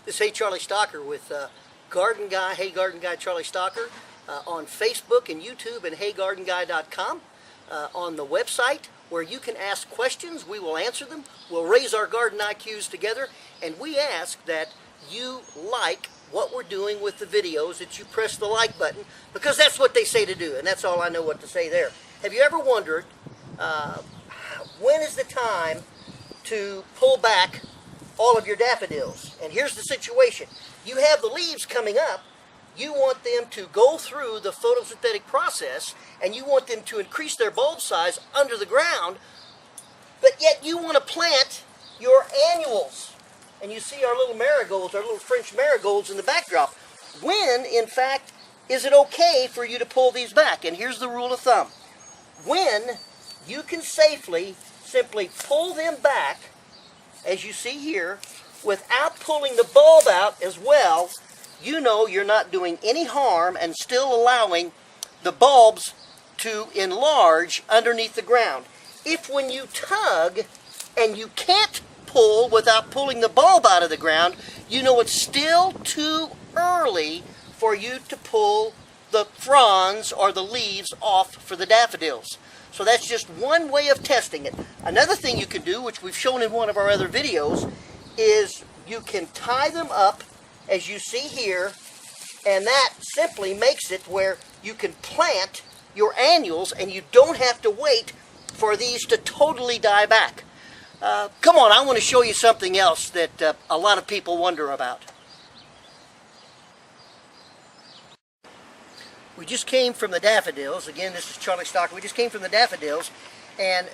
This is Hey Charlie Stocker with Garden Guy, Hey Garden Guy Charlie Stocker on Facebook and YouTube and heygardenguy.com. On the website where you can ask questions, we will answer them. We'll raise our garden IQs together, and we ask that you like what we're doing with the videos, that you press the like button, because that's what they say to do, and that's all I know what to say there. Have you ever wondered when is the time to pull back all of your daffodils? And here's the situation. You have the leaves coming up. You want them to go through the photosynthetic process, and you want them to increase their bulb size under the ground, but yet you want to plant your annuals. And you see our little marigolds, our little French marigolds in the backdrop. When, in fact, is it okay for you to pull these back? And here's the rule of thumb. When you can safely simply pull them back, as you see here, without pulling the bulb out as well, you know you're not doing any harm and still allowing the bulbs to enlarge underneath the ground. If when you tug and you can't pull without pulling the bulb out of the ground, you know it's still too early for you to pull the fronds or the leaves off for the daffodils. So that's just one way of testing it. Another thing you can do, which we've shown in one of our other videos, is you can tie them up as you see here, and that simply makes it where you can plant your annuals and you don't have to wait for these to totally die back. Come on, I want to show you something else that a lot of people wonder about. We just came from the daffodils. Again, this is Charlie Stocker. We just came from the daffodils, and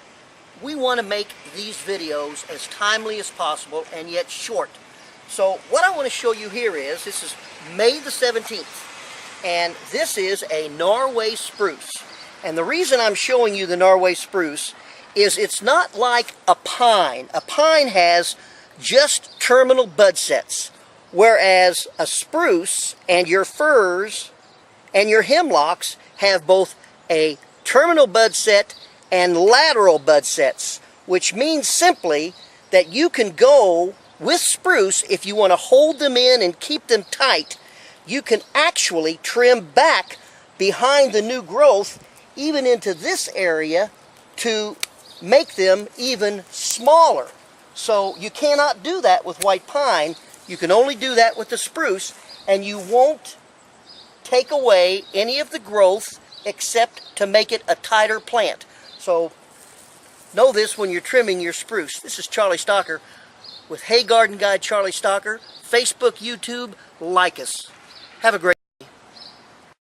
we want to make these videos as timely as possible and yet short. So what I want to show you here is, this is May the 17th, and this is a Norway spruce. And the reason I'm showing you the Norway spruce is it's not like a pine. A pine has just terminal bud sets, whereas a spruce and your firs and your hemlocks have both a terminal bud set and lateral bud sets, which means simply that you can go with spruce, if you want to hold them in and keep them tight, you can actually trim back behind the new growth, even into this area, to make them even smaller. So you cannot do that with white pine. You can only do that with the spruce, and you won't take away any of the growth except to make it a tighter plant. So know this when you're trimming your spruce. This is Charlie Stocker with Hey Garden Guy Charlie Stocker. Facebook, YouTube, like us. Have a great